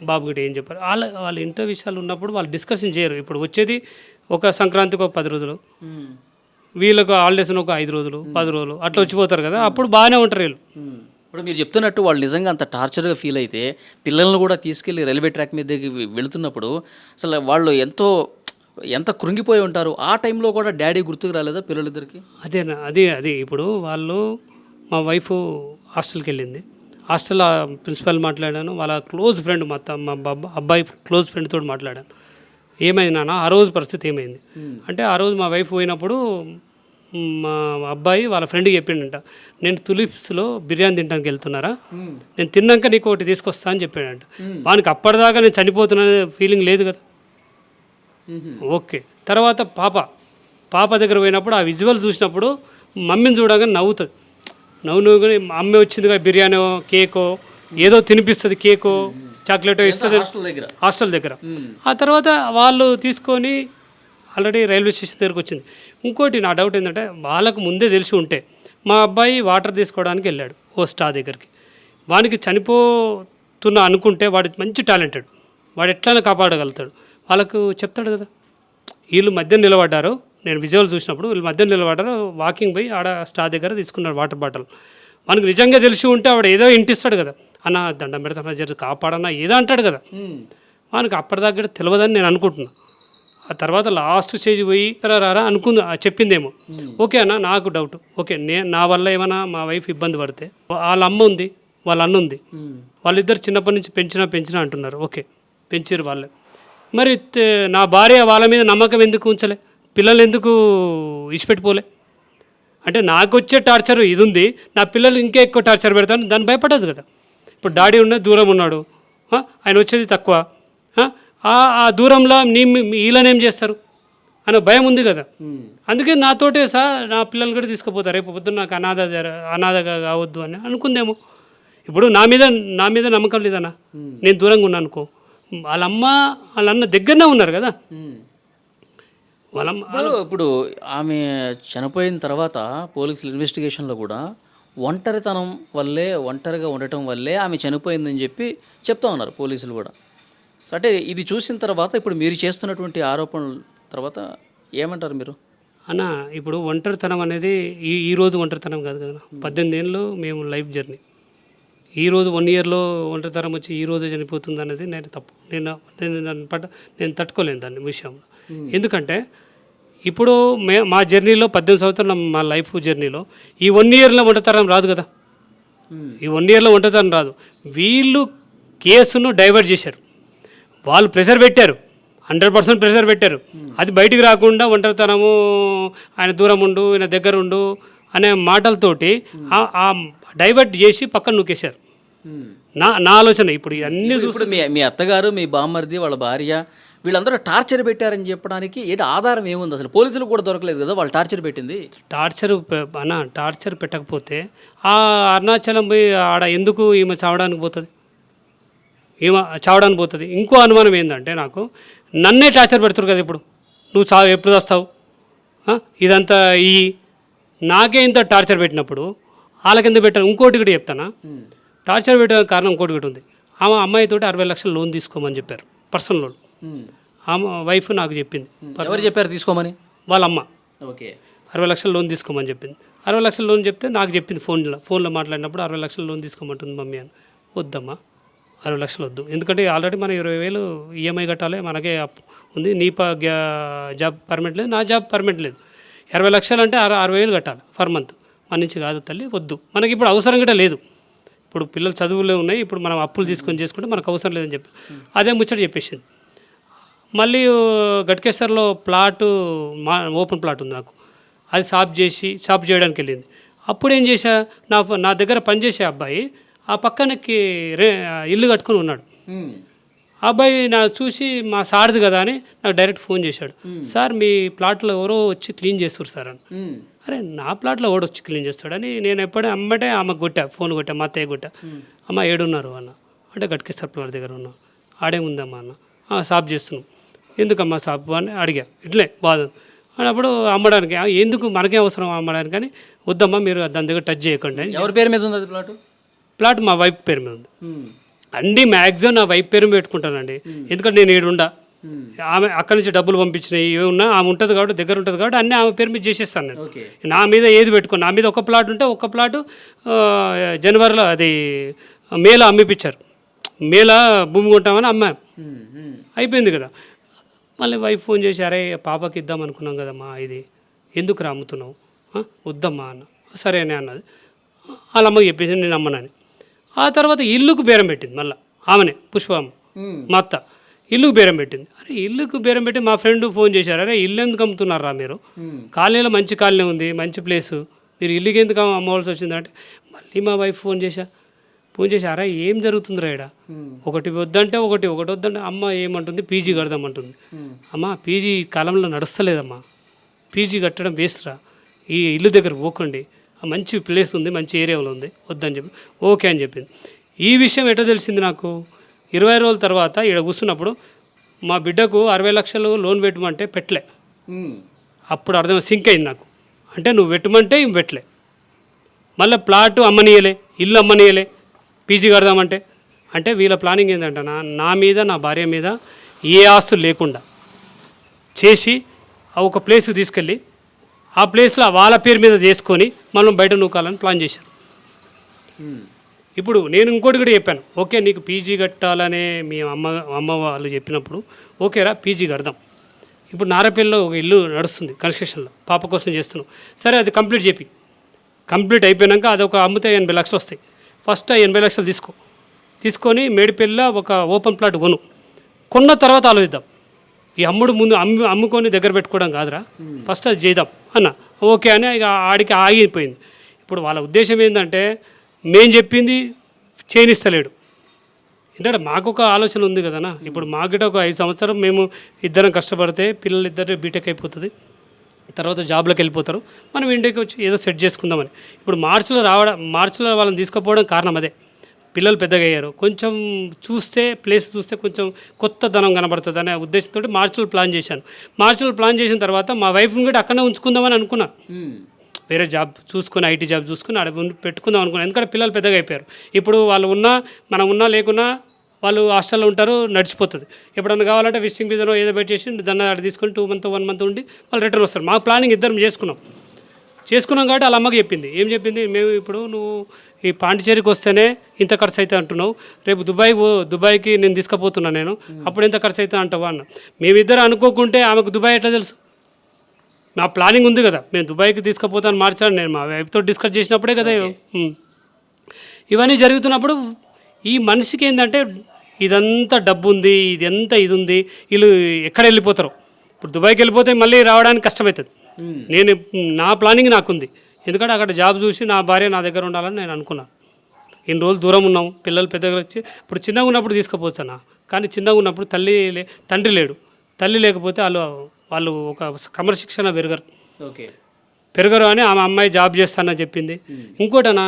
C: ఏం చెప్పారు. వాళ్ళ ఇంట్లో విషయాలు ఉన్నప్పుడు వాళ్ళు డిస్కషన్ చేయరు. ఇప్పుడు వచ్చేది ఒక సంక్రాంతికి ఒక 10 రోజులు, వీళ్ళకు హాలిడేస్ ఒక 5 రోజులు 10 రోజులు అట్లా వచ్చిపోతారు కదా, అప్పుడు బాగానే ఉంటారు వీళ్ళు.
B: ఇప్పుడు మీరు చెప్తున్నట్టు వాళ్ళు నిజంగా అంత టార్చర్గా ఫీల్ అయితే పిల్లల్ని కూడా తీసుకెళ్ళి రైల్వే ట్రాక్ మీద వెళుతున్నప్పుడు అసలు వాళ్ళు ఎంత కృంగిపోయి ఉంటారు. ఆ టైంలో కూడా డాడీ గుర్తుకు రాలేదా పిల్లలిద్దరికి?
C: అది ఇప్పుడు వాళ్ళు, మా వైఫ్ హాస్టల్కి వెళ్ళింది. హాస్టల్ ప్రిన్సిపల్ మాట్లాడాను, వాళ్ళ క్లోజ్ ఫ్రెండ్ మా అబ్బాయి క్లోజ్ ఫ్రెండ్ తోటి మాట్లాడాను. ఏమైంది నాన్న ఆ రోజు పరిస్థితి ఏమైంది అంటే, ఆ రోజు మా వైఫ్ పోయినప్పుడు మా అబ్బాయి వాళ్ళ ఫ్రెండ్కి చెప్పిండంట, నేను తులిప్స్లో బిర్యానీ తినడానికి వెళ్తున్నారా, నేను తిన్నాక నీకు ఒకటి తీసుకొస్తా అని చెప్పాడంట. వానికి అప్పటిదాకా నేను చనిపోతున్నా ఫీలింగ్ లేదు కదా. ఓకే, తర్వాత పాప దగ్గర పోయినప్పుడు ఆ విజువల్ చూసినప్పుడు మమ్మీని చూడగానే నవ్వుతుంది. నవ్వుగానే అమ్మ వచ్చిందిగా బిర్యానో కేకో ఏదో తినిపిస్తుంది, కేకో చాక్లెటో ఇస్తుంది హాస్టల్ దగ్గర. ఆ తర్వాత వాళ్ళు తీసుకొని ఆల్రెడీ రైల్వే స్టేషన్ దగ్గరకు వచ్చింది. ఇంకోటి నా డౌట్ ఏంటంటే, వాళ్ళకు ముందే తెలిసి ఉంటే మా అబ్బాయి వాటర్ తీసుకోవడానికి వెళ్ళాడు ఓ స్టా దగ్గరికి, వానికి చనిపోతున్నా అనుకుంటే వాడి మంచి టాలెంటెడ్, వాడు ఎట్లైనా కాపాడగలుగుతాడు. వాళ్ళకు చెప్తాడు కదా, వీళ్ళు మధ్య నిలబడ్డారు, నేను విజువల్ చూసినప్పుడు వీళ్ళు మధ్య నిలబడ్డారు, వాకింగ్ పోయి ఆడ స్టా దగ్గర తీసుకున్నాడు వాటర్ బాటిల్. మనకు నిజంగా తెలిసి ఉంటే ఆవిడ ఏదో ఇంటిస్తాడు కదా, అన్న దండం పెడతాను జర కాపాడన్నా ఏదో అంటాడు కదా. మనకు అప్పటిదాకా తెలియదని నేను అనుకుంటున్నా. ఆ తర్వాత లాస్ట్ స్టేజ్ పోయి రారా చెప్పిందేమో. ఓకే అన్న, నాకు డౌట్, ఓకే నా వల్ల ఏమైనా మా వైఫ్ ఇబ్బంది పడితే, వాళ్ళ అమ్మ ఉంది వాళ్ళ అన్న ఉంది, వాళ్ళిద్దరు చిన్నప్పటి నుంచి పెంచినా అంటున్నారు. ఓకే, పెంచారు వాళ్ళే. మరి నా భార్య వాళ్ళ మీద నమ్మకం ఎందుకు ఉంచలే, పిల్లలు ఎందుకు ఇచ్చిపెట్టిపోలే? అంటే నాకు వచ్చే టార్చర్ ఇది ఉంది, నా పిల్లలు ఇంకా ఎక్కువ టార్చర్ పెడతాను, దాన్ని భయపడదు కదా. ఇప్పుడు డాడీ ఉన్నది దూరం ఉన్నాడు, ఆయన వచ్చేది తక్కువ, ఆ దూరంలో వీళ్ళనేం చేస్తారు అనే భయం ఉంది కదా. అందుకే నాతోటే నా పిల్లలు కూడా తీసుకుపోతారు, రేపు పొద్దున్న నాకు అనాథగా కావద్దు అని అనుకుందేమో. ఇప్పుడు నా మీద నమ్మకం లేదన్నా, నేను దూరంగా ఉన్నాను అనుకో, వాళ్ళమ్మ వాళ్ళ అన్న దగ్గరనే ఉన్నారు కదా.
B: ఇప్పుడు ఆమె చనిపోయిన తర్వాత పోలీసుల ఇన్వెస్టిగేషన్లో కూడా ఒంటరిగా ఉండటం వల్లే ఆమె చనిపోయిందని చెప్పి చెప్తా ఉన్నారు పోలీసులు కూడా. సో అంటే ఇది చూసిన తర్వాత ఇప్పుడు మీరు చేస్తున్నటువంటి ఆరోపణల తర్వాత ఏమంటారు మీరు?
C: అన్న, ఇప్పుడు ఒంటరితనం అనేది ఈ రోజు ఒంటరితనం కాదు కదా. 18 ఏళ్ళు మేము లైఫ్ జర్నీ, ఈరోజు 1 ఇయర్లో ఒంటరితనం వచ్చి ఈ రోజే చనిపోతుంది అనేది నేను తప్పు, నేను తట్టుకోలేను దాన్ని విషయంలో. ఎందుకంటే ఇప్పుడు మా జర్నీలో 18 సంవత్సరాల మా లైఫ్ జర్నీలో ఈ 1 ఇయర్లో ఒంటరితనం రాదు కదా. ఈ 1 ఇయర్లో ఒంటరితనం రాదు. వీళ్ళు కేసును డైవర్ట్ చేశారు, వాళ్ళు ప్రెషర్ పెట్టారు, 100% ప్రెషర్ పెట్టారు. అది బయటికి రాకుండా ఒంటరితనము, ఆయన దూరం ఉండు, ఆయన దగ్గర ఉండు అనే మాటలతోటి డైవర్ట్ చేసి పక్కన నూకేశారు. నా ఆలోచన ఇప్పుడు అన్ని.
B: ఇప్పుడు మీ అత్తగారు, మీ బామ్మర్ది, వాళ్ళ భార్య వీళ్ళందరూ టార్చర్ పెట్టారని చెప్పడానికి ఏంటి ఆధారం ఏముంది? అసలు పోలీసులు కూడా దొరకలేదు కదా వాళ్ళు టార్చర్ పెట్టింది.
C: టార్చర్ పెట్టకపోతే ఆ అరుణాచలం పోయి ఆడ ఎందుకు ఈమె చావడానికి పోతుంది? ఇంకో అనుమానం ఏంటంటే, నాకు నన్నే టార్చర్ పెడుతురు కదా. ఇప్పుడు నువ్వు ఎప్పుడు వస్తావు, ఇదంతా నాకే ఇంత టార్చర్ పెట్టినప్పుడు వాళ్ళకి ఎందుకు పెట్టారు? ఇంకోటి కూడా చెప్తానా, టార్చర్ పెట్టడానికి కారణం ఇంకోటి ఉంది. ఆమె అమ్మాయితోటి 60 లక్షలు లోన్ తీసుకోమని చెప్పారు, పర్సనల్ లోన్. ఆమె వైఫ్ నాకు చెప్పింది,
B: ఎవరు చెప్పారు తీసుకోమని?
C: వాళ్ళ అమ్మ
B: ఓకే.
C: 60 లక్షలు లోన్ తీసుకోమని చెప్పింది. 60 లక్షలు లోన్ చెప్తే నాకు చెప్పింది ఫోన్లో మాట్లాడినప్పుడు 60 లక్షలు లోన్ తీసుకోమంటుంది మమ్మీ అని. వద్దమ్మా, 60 లక్షలు వద్దు, ఎందుకంటే ఆల్రెడీ మనం 20,000 ఈఎంఐ కట్టాలి, మనకే అప్పు ఉంది, నీ జాబ్ పర్మనెంట్ లేదు, నా జాబ్ పర్మనెంట్ లేదు. 20 లక్షలు అంటే 60,000 కట్టాలి పర్ మంత్. మన నుంచి కాదు తల్లి, వద్దు, మనకి ఇప్పుడు అవసరం కూడా లేదు, ఇప్పుడు పిల్లలు చదువులో ఉన్నాయి, ఇప్పుడు మనం అప్పులు తీసుకొని చేసుకుంటే మనకు అవసరం లేదని చెప్పి అదే ముచ్చట చెప్పేసింది. మళ్ళీ గట్కేశ్వర్లో ప్లాటు ఓపెన్ ప్లాట్ ఉంది నాకు, అది షాప్ చేయడానికి వెళ్ళింది. అప్పుడు ఏం చేశా, నా దగ్గర పనిచేసే అబ్బాయి ఆ పక్కనకి ఇల్లు కట్టుకొని ఉన్నాడు. ఆ అబ్బాయి చూసి మా సార్ది కదా అని నాకు డైరెక్ట్ ఫోన్ చేశాడు, సార్ మీ ప్లాట్లో ఎవరో వచ్చి క్లీన్ చేస్తారు సార్ అని. అరే నా ప్లాట్లో ఎవడో వచ్చి క్లీన్ చేస్తాడని నేను ఎప్పుడే అమ్మటే ఆమెకు కొట్టా, ఫోన్ కొట్టా, మా అత్తయ్య కొట్టా. అమ్మ ఏడున్నారు అన్న అంటే గట్కేశ్వర్ ప్లాట్ దగ్గర ఉన్నా. ఆడేముందమ్మా అన్న, షాప్ చేస్తున్నాం. ఎందుకమ్మా షాప్ అని అడిగా, ఇట్లే బాధ అన్నప్పుడు అమ్మడానికి. ఎందుకు మనకే అవసరం అమ్మడానికి అని, వద్దమ్మా మీరు దాని దగ్గర టచ్ చేయకండి అని.
B: ఎవరి పేరు మీద ఉంది అది
C: ప్లాట్ మా వైఫ్ పేరు మీద ఉంది. అన్నీ మ్యాక్సిమం నా వైఫ్ పేరు మీద పెట్టుకుంటానండి, ఎందుకంటే నేను ఏడుండా, ఆమె అక్కడి నుంచి డబ్బులు పంపించినాయి ఇవి ఉన్నా, ఆమె ఉంటుంది కాబట్టి దగ్గర ఉంటుంది కాబట్టి అన్నీ ఆమె పేరు మీద చేసేస్తాను నేను. నా మీద ఏది పెట్టుకుని, నా మీద ఒక ప్లాట్ ఉంటే ఒక ప్లాటు జనవరిలో అది మేలో అమ్మిపించారు, మేలో భూమి కొంటామని అమ్మాం, అయిపోయింది కదా. మళ్ళీ వైఫ్ ఫోన్ చేసి, అరే పాపకి ఇద్దాం అనుకున్నాం కదమ్మా, ఇది ఎందుకు అమ్ముతున్నావు, వద్దమ్మా అన్న. సరే అని అన్నది. వాళ్ళ అమ్మకి చెప్పేసి నేను అమ్మనని. ఆ తర్వాత ఇల్లుకు బేరం పెట్టింది మళ్ళీ ఆమెనే, పుష్పమ్మ మా అత్త ఇల్లుకు బేరం పెట్టింది. అరే ఇల్లుకు బేరం పెట్టి మా ఫ్రెండ్ ఫోన్ చేశారు, అరే ఇల్లు ఎందుకు అమ్ముతున్నారా మీరు, కాలనీలో మంచి కాలనీ ఉంది, మంచి ప్లేసు, మీరు ఇల్లుకి ఎందుకు అమ్మవలసి వచ్చిందంటే మళ్ళీ మా వైఫ్ ఫోన్ చేసి అరే ఏం జరుగుతుందిరా ఇక్కడ, ఒకటి వద్దంటే ఒకటి వద్దంటే అమ్మ ఏమంటుంది, పీజీ కడదామంటుంది. అమ్మ పీజీ కాలంలో నడుస్తలేదమ్మా, పీజీ కట్టడం వేస్ట్రా, ఈ ఇల్లు దగ్గర పోకండి, మంచి ప్లేస్ ఉంది, మంచి ఏరియాలో ఉంది, వద్దని చెప్పి ఓకే అని చెప్పింది. ఈ విషయం ఎటో తెలిసింది నాకు 20 రోజుల తర్వాత ఇక్కడ కూర్చున్నప్పుడు, మా బిడ్డకు 60 లక్షలు లోన్ పెట్టమంటే పెట్టలే. అప్పుడు అర్థం సింక్ అయింది నాకు, అంటే నువ్వు పెట్టమంటే ఇవి పెట్టలే, మళ్ళీ ప్లాట్ అమ్మనీయలే, ఇల్లు అమ్మనీయలే, పీజీ కడదామంటే. అంటే వీళ్ళ ప్లానింగ్ ఏంటంటే నా మీద నా భార్య మీద ఏ ఆస్తులు లేకుండా చేసి ఒక ప్లేస్కి తీసుకెళ్ళి ఆ ప్లేస్లో వాళ్ళ పేరు మీద చేసుకొని మనం బయట నూకాలని ప్లాన్ చేశారు. ఇప్పుడు నేను ఇంకోటి కూడా చెప్పాను, ఓకే నీకు పీజీ కట్టాలనే మీ అమ్మ వాళ్ళు చెప్పినప్పుడు ఓకేరా పీజీ కడదాం. ఇప్పుడు నారపల్లిలో ఒక ఇల్లు నడుస్తుంది కన్స్ట్రక్షన్లో, పాప కోసం చేస్తున్నాం, సరే అది కంప్లీట్ అయిపోయాక అదొక అమ్మితే 80 లక్షలు వస్తాయి. ఫస్ట్ 80 లక్షలు తీసుకొని మేడిపల్లిలో ఒక ఓపెన్ ప్లాట్ కొన్న తర్వాత ఆలోచిద్దాం, ఈ ముందు అమ్ముకొని దగ్గర పెట్టుకోవడం కాదురా, ఫస్ట్ అది చేద్దాం అన్న. ఓకే అని ఇక ఆడికి ఆగిపోయింది. ఇప్పుడు వాళ్ళ ఉద్దేశం ఏంటంటే మేము చెప్పింది చేయనిస్తలేడు, ఎందుకంటే మాకు ఒక ఆలోచన ఉంది కదనా. ఇప్పుడు మాకు ఒక 5 సంవత్సరం మేము ఇద్దరం కష్టపడితే పిల్లలు ఇద్దరు బీటెక్ అయిపోతుంది, తర్వాత జాబ్లోకి వెళ్ళిపోతారు, మనం ఇంటికి వచ్చి ఏదో సెట్ చేసుకుందామని. ఇప్పుడు మార్చిలో వాళ్ళని తీసుకుపోవడం కారణం అదే, పిల్లలు పెద్దగా అయ్యారు, కొంచెం ప్లేస్ చూస్తే కొంచెం కొత్త ధనం కనబడుతుంది అనే ఉద్దేశంతో మార్చిలో ప్లాన్ చేశాను. మార్చిలో ప్లాన్ చేసిన తర్వాత మా వైఫ్ని కూడా అక్కడనే ఉంచుకుందామని అనుకున్నాను, వేరే జాబ్ చూసుకొని ఐటీ జాబ్ చూసుకొని ఆడ పెట్టుకుందాం అనుకున్నాను. ఎందుకంటే పిల్లలు పెద్దగా అయిపోయారు, ఇప్పుడు వాళ్ళు మనం ఉన్నా లేకున్నా వాళ్ళు హాస్టల్లో ఉంటారు, నడిచిపోతుంది. ఎప్పుడన్నా కావాలంటే విజిటింగ్ వీజాలో ఏదో పెట్టేసి దాన్ని ఆడ తీసుకొని 2 మంత్ 1 మంత్ ఉండి వాళ్ళు రిటర్న్ వస్తారు. మా ప్లానింగ్ ఇద్దరం చేసుకున్నాం కాబట్టి వాళ్ళ అమ్మకి ఏం చెప్పింది, మేము ఇప్పుడు నువ్వు ఈ పాండిచేరికి వస్తేనే ఇంత ఖర్చు అయితే అంటున్నావు, రేపు దుబాయ్కి నేను తీసుకుపోతున్నాను, నేను అప్పుడు ఎంత ఖర్చు అవుతా అంటావా అన్న. మేమిద్దరు అనుకోకుంటే ఆమెకు దుబాయ్ ఎట్లా తెలుసు, నా ప్లానింగ్ ఉంది కదా, నేను దుబాయ్కి తీసుకుపోతాను మార్చాను, నేను మా వైఫ్తో డిస్కస్ చేసినప్పుడే కదా. ఇవన్నీ జరుగుతున్నప్పుడు ఈ మనిషికి ఏంటంటే ఇదంతా డబ్బు ఉంది, ఇది ఉంది, వీళ్ళు ఎక్కడ వెళ్ళిపోతారు. ఇప్పుడు దుబాయ్కి వెళ్ళిపోతే మళ్ళీ రావడానికి కష్టమవుతుంది. నా ప్లానింగ్ నాకుంది, ఎందుకంటే అక్కడ జాబ్ చూసి నా భార్య నా దగ్గర ఉండాలని నేను అనుకున్నాను. ఇన్ని రోజులు దూరం ఉన్నాం, పిల్లలు పెద్దగా వచ్చి ఇప్పుడు చిన్నగా ఉన్నప్పుడు తీసుకుపోవచ్చు అన్న, కానీ చిన్నగా ఉన్నప్పుడు తండ్రి లేడు, తల్లి లేకపోతే వాళ్ళు ఒక క్రమశిక్షణ పెరగరు అని ఆమె అమ్మాయి జాబ్ చేస్తానని చెప్పింది. ఇంకోటనా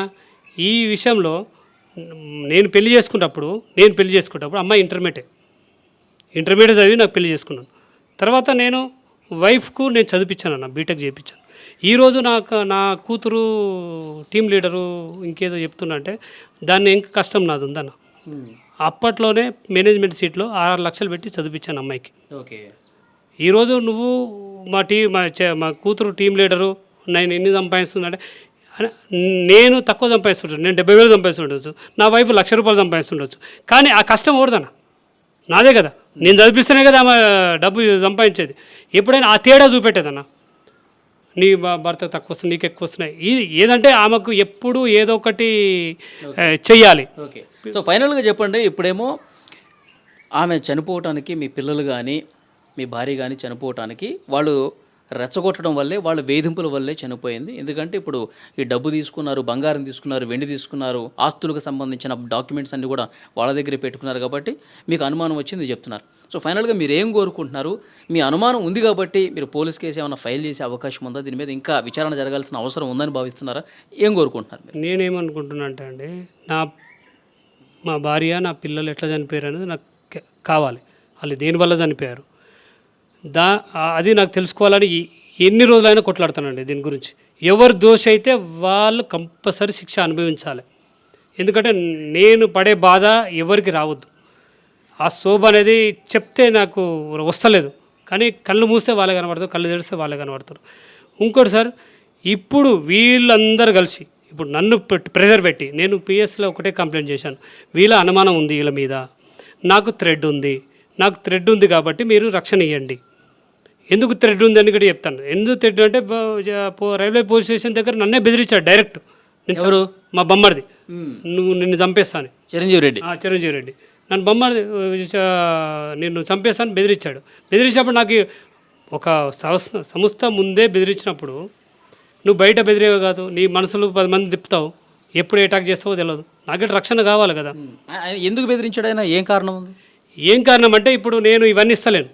C: ఈ విషయంలో నేను పెళ్లి చేసుకున్నప్పుడు అమ్మాయి ఇంటర్మీడియట్ చదివి నాకు పెళ్లి చేసుకున్నాను. తర్వాత నేను వైఫ్కు నేను చదివించాను అన్న, బీటెక్ చేయించాను. ఈరోజు నా కూతురు టీం లీడరు ఇంకేదో చెప్తున్నా అంటే దాన్ని ఇంకా కష్టం నాది ఉందన్న. అప్పట్లోనే మేనేజ్మెంట్ సీట్లో 6 లక్షలు పెట్టి చదివించాను అమ్మాయికి.
B: ఓకే.
C: ఈరోజు నువ్వు మా కూతురు టీం లీడరు, నేను ఎన్ని సంపాదిస్తుందంటే నేను తక్కువ సంపాదిస్తుంటాను, నేను 70,000 సంపాదిస్తుండొచ్చు, నా వైఫ్ ₹1,00,000 సంపాదిస్తుండొచ్చు. కానీ ఆ కష్టం ఓడదన్న నాదే కదా, నేను చదివిస్తేనే కదా ఆమె డబ్బు సంపాదించేది. ఎప్పుడైనా ఆ తేడా చూపెట్టేదన్న, నీ భర్త తక్కువ వస్తుంది, నీకు ఎక్కువ వస్తున్నాయి. ఇది ఏదంటే ఆమెకు ఎప్పుడు ఏదో ఒకటి చెయ్యాలి.
B: ఓకే. సో ఫైనల్గా చెప్పండి, ఇప్పుడేమో ఆమె చనిపోవటానికి మీ పిల్లలు కానీ మీ భార్య కానీ చనిపోవటానికి వాళ్ళు రెచ్చగొట్టడం వల్లే, వాళ్ళ వేధింపుల వల్లే చనిపోయింది. ఎందుకంటే ఇప్పుడు ఈ డబ్బు తీసుకున్నారు, బంగారం తీసుకున్నారు, వెండి తీసుకున్నారు, ఆస్తులకు సంబంధించిన డాక్యుమెంట్స్ అన్నీ కూడా వాళ్ళ దగ్గరే పెట్టుకున్నారు కాబట్టి మీకు అనుమానం వచ్చింది చెప్తున్నారు. సో ఫైనల్గా మీరు ఏం కోరుకుంటున్నారు? మీ అనుమానం ఉంది కాబట్టి మీరు పోలీస్ కేసు ఏమైనా ఫైల్ చేసే అవకాశం ఉందా? దీని మీద ఇంకా విచారణ జరగాల్సిన అవసరం ఉందని భావిస్తున్నారా? ఏం కోరుకుంటున్నారు మీరు?
C: నేనేమనుకుంటున్నా అంటే అండి, మా భార్య నా పిల్లలు ఎట్లా చనిపోయారు అనేది నాకు కావాలి. వాళ్ళు దేనివల్ల చనిపోయారు అది నాకు తెలుసుకోవాలని ఎన్ని రోజులైనా కొట్లాడుతానండి దీని గురించి. ఎవరు దోష అయితే వాళ్ళు కంపల్సరీ శిక్ష అనుభవించాలి. ఎందుకంటే నేను పడే బాధ ఎవరికి రావద్దు. ఆ శోభ అనేది చెప్తే నాకు వస్తలేదు, కానీ కళ్ళు మూస్తే వాళ్ళే కనబడతారు, కళ్ళు తెరిస్తే వాళ్ళే కనబడతారు. ఇంకోటి సార్, ఇప్పుడు వీళ్ళందరూ కలిసి ఇప్పుడు నన్ను ప్రెజర్ పెట్టి, నేను పిఎస్లో ఒకటే కంప్లైంట్ చేశాను, వీళ్ళ అనుమానం ఉంది వీళ్ళ మీద, నాకు థ్రెడ్ ఉంది కాబట్టి మీరు రక్షణ ఇవ్వండి. ఎందుకు థ్రెడ్ ఉంది అని కూడా చెప్తాను. ఎందుకు థ్రెడ్ అంటే రైల్వే పోలీస్ స్టేషన్ దగ్గర నన్నే బెదిరించాడు డైరెక్ట్.
B: ఎవరు?
C: మా బొమ్మడిది. నిన్ను చంపేస్తాను,
B: చిరంజీవి రెడ్డి
C: నన్ను బొమ్మడిది నిన్ను చంపేస్తాను బెదిరించాడు. బెదిరించినప్పుడు నాకు ఒక సంస్థ ముందే బెదిరించినప్పుడు నువ్వు బయట బెదిరేవే కాదు, నీ మనసులో 10 మంది తిప్పుతావు, ఎప్పుడు అటాక్ చేస్తావో తెలియదు. నాకంటే రక్షణ కావాలి కదా.
B: ఎందుకు బెదిరించాడు ఆయన? ఏం కారణం ఉంది?
C: ఏం కారణం అంటే ఇప్పుడు నేను ఇవన్నీ ఇస్తలేను,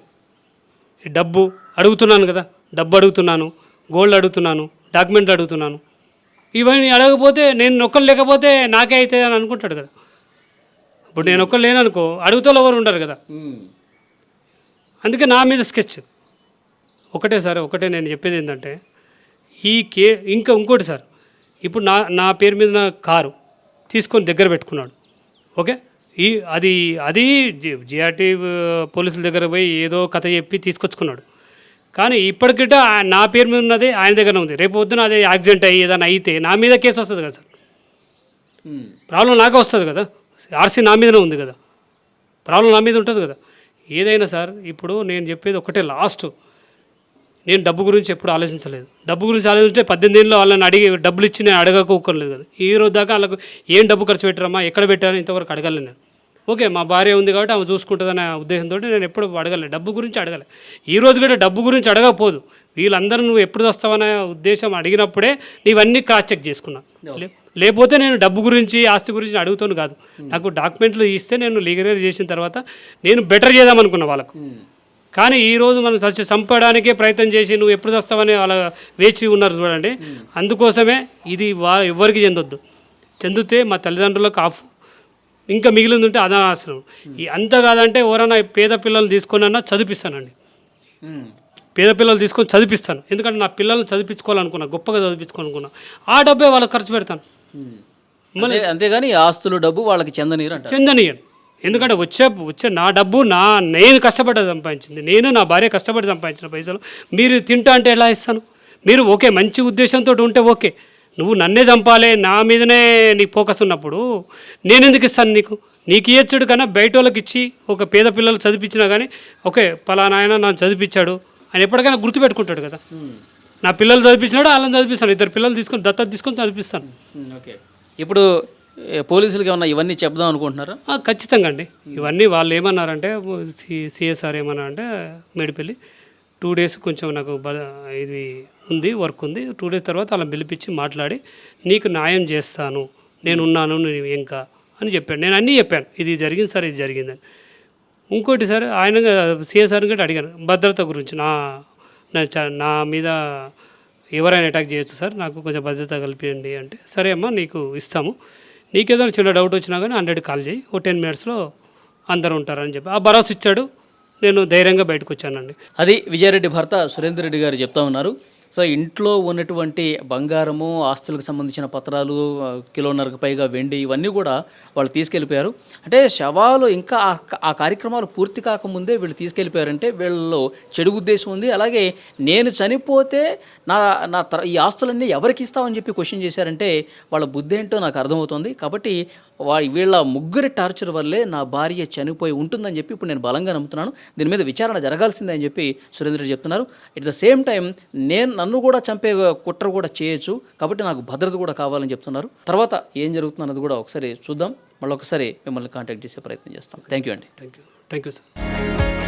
C: డబ్బు అడుగుతున్నాను కదా, డబ్బు అడుగుతున్నాను, గోల్డ్ అడుగుతున్నాను, డాక్యుమెంట్లు అడుగుతున్నాను. ఇవన్నీ అడగకపోతే, నేను ఒక్కరు లేకపోతే నాకే అవుతుంది అని అనుకుంటాడు కదా. ఇప్పుడు నేను ఒక్కరు లేననుకో అడుగుతో ఎవరు ఉండరు కదా. అందుకే నా మీద స్కెచ్ ఒకటే నేను చెప్పేది ఏంటంటే, ఇంకోటి సార్, ఇప్పుడు నా పేరు మీద నా కారు తీసుకొని దగ్గర పెట్టుకున్నాడు. ఓకే, అది జిఆర్టీ పోలీసుల దగ్గర పోయి ఏదో కథ చెప్పి తీసుకొచ్చుకున్నాడు. కానీ ఇప్పటికిట నా పేరు మీద ఉన్నది ఆయన దగ్గర ఉంది. రేపు పొద్దున అదే యాక్సిడెంట్ అయ్యి ఏదైనా అయితే నా మీద కేసు వస్తుంది కదా సార్. ప్రాబ్లం నాకే వస్తుంది కదా, ఆర్సీ నా మీదనే ఉంది కదా, ప్రాబ్లం నా మీద ఉంటుంది కదా. ఏదైనా సార్, ఇప్పుడు నేను చెప్పేది ఒకటే లాస్ట్, నేను డబ్బు గురించి ఎప్పుడు ఆలోచించలేదు. డబ్బు గురించి ఆలోచించే 18 ఏళ్ళలో వాళ్ళని అడిగి డబ్బులు ఇచ్చి నేను అడగకపోలేదు కదా. ఈ రోజు దాకా వాళ్ళకు ఏం డబ్బు ఖర్చు పెట్టారమ్మా, ఎక్కడ పెట్టారని ఇంతవరకు అడగలేదు నేను. ఓకే, మా భార్య ఉంది కాబట్టి ఆమె చూసుకుంటుందనే ఉద్దేశంతో నేను ఎప్పుడు అడగలేదు, డబ్బు గురించి అడగలేదు. ఈ రోజు కూడా డబ్బు గురించి అడగకపోదు, వీళ్ళందరూ నువ్వు ఎప్పుడు వస్తావనే ఉద్దేశం అడిగినప్పుడే నీవన్నీ క్రాస్ చెక్ చేసుకున్నా. లేకపోతే నేను డబ్బు గురించి ఆస్తి గురించి అడుగుతాను కాదు. నాకు డాక్యుమెంట్లు ఇస్తే నేను లీగలైజ్ చేసిన తర్వాత నేను బెటర్ చేద్దామనుకున్నా వాళ్ళకు. కానీ ఈరోజు మనం చంపడానికే ప్రయత్నం చేసి నువ్వు ఎప్పుడు వస్తావని వాళ్ళ వేచి ఉన్నారు చూడండి. అందుకోసమే ఇది ఎవరికి చెందితే మా తల్లిదండ్రులకు ఆఫ్, ఇంకా మిగిలింది ఉంటే అనాశనం. అంత కాదంటే ఎవరైనా పేద పిల్లలు తీసుకొని చదివిస్తానండి, పేద పిల్లలు తీసుకొని చదివిస్తాను. ఎందుకంటే నా పిల్లల్ని చదివించుకోవాలనుకున్నా, గొప్పగా చదివించుకోవాలనుకున్నా, ఆ డబ్బే వాళ్ళకి ఖర్చు పెడతాను.
B: మళ్ళీ అంతేగాని ఆస్తులు డబ్బు వాళ్ళకి
C: చెందనీయను. ఎందుకంటే వచ్చే నా డబ్బు నేను కష్టపడి సంపాదించింది, నేను నా భార్య కష్టపడి సంపాదించిన పైసలు మీరు తింటా అంటే ఎలా ఇస్తాను? మీరు ఓకే మంచి ఉద్దేశంతో ఉంటే ఓకే, నువ్వు నన్నే చంపాలి, నా మీదనే నీ ఫోకస్ ఉన్నప్పుడు నేను ఎందుకు ఇస్తాను నీకు ఇచ్చడు కన్నా బయట వాళ్ళకి ఇచ్చి ఒక పేద పిల్లలు చదివించినా కానీ ఓకే పలానా ఆయన నన్ను చదివించాడు అని ఎప్పటికైనా గుర్తుపెట్టుకుంటాడు కదా. నా పిల్లలు చదివించినాడు, వాళ్ళని చదివిస్తాను, 2 పిల్లలు తీసుకొని దత్తత తీసుకొని చదివిస్తాను.
B: ఓకే, ఇప్పుడు పోలీసులకి ఏమన్నా ఇవన్నీ చెప్దాం అనుకుంటున్నారా?
C: ఖచ్చితంగా అండి. ఇవన్నీ వాళ్ళు ఏమన్నారంటే సిఎస్ఆర్ ఏమన్నా అంటే మేడిపల్లి 2 days కొంచెం నాకు ఇది ఉంది, వర్క్ ఉంది, 2 days తర్వాత అలా పిలిపించి మాట్లాడి నీకు న్యాయం చేస్తాను, నేనున్నాను, నేను ఇంకా అని చెప్పాను. నేను అన్నీ చెప్పాను, ఇది జరిగింది సార్, ఇది జరిగిందని. ఇంకోటి సార్, ఆయన సిఎస్ఆర్ గట్టి అడిగాను భద్రత గురించి, నా మీద ఎవరైనా అటాక్ చేయొచ్చు సార్, నాకు కొంచెం భద్రత కల్పించండి అంటే, సరే అమ్మా నీకు ఇస్తాము, నీకేదైనా చిన్న డౌట్ వచ్చినా కానీ 100 కాల్ చేయి, ఓ 10 minutesలో అందరూ ఉంటారని చెప్పి ఆ భరోసా ఇచ్చాడు. నేను ధైర్యంగా బయటకు వచ్చానండి.
B: అది విజయారెడ్డి భర్త సురేందర్ రెడ్డి గారు చెప్తా ఉన్నారు. సో ఇంట్లో ఉన్నటువంటి బంగారము, ఆస్తులకు సంబంధించిన పత్రాలు, కిలోన్నరకు పైగా వెండి, ఇవన్నీ కూడా వాళ్ళు తీసుకెళ్ళిపోయారు. అంటే శవాలు ఇంకా ఆ కార్యక్రమాలు పూర్తి కాకముందే వీళ్ళు తీసుకెళ్ళిపోయారంటే వీళ్ళలో చెడు ఉద్దేశం ఉంది. అలాగే నేను చనిపోతే ఈ ఆస్తులన్నీ ఎవరికి ఇస్తామని చెప్పి క్వశ్చన్ చేశారంటే వాళ్ళ బుద్ధి ఏంటో నాకు అర్థమవుతుంది. కాబట్టి వీళ్ళ ముగ్గురి టార్చర్ వల్లే నా భార్య చనిపోయి ఉంటుందని చెప్పి ఇప్పుడు నేను బలంగా నమ్ముతున్నాను. దీని మీద విచారణ జరగాల్సిందే అని చెప్పి సురేంద్ర చెప్తున్నారు. ఎట్ ద సేమ్ టైం నన్ను కూడా చంపే కుట్ర కూడా చేయొచ్చు, కాబట్టి నాకు భద్రత కూడా కావాలని చెప్తున్నారు. తర్వాత ఏం జరుగుతుందన్నది కూడా ఒకసారి చూద్దాం. మళ్ళీ ఒకసారి మిమ్మల్ని కాంటాక్ట్ చేసే ప్రయత్నం చేస్తాం. థ్యాంక్ యూ అండి.
C: Thank you sir.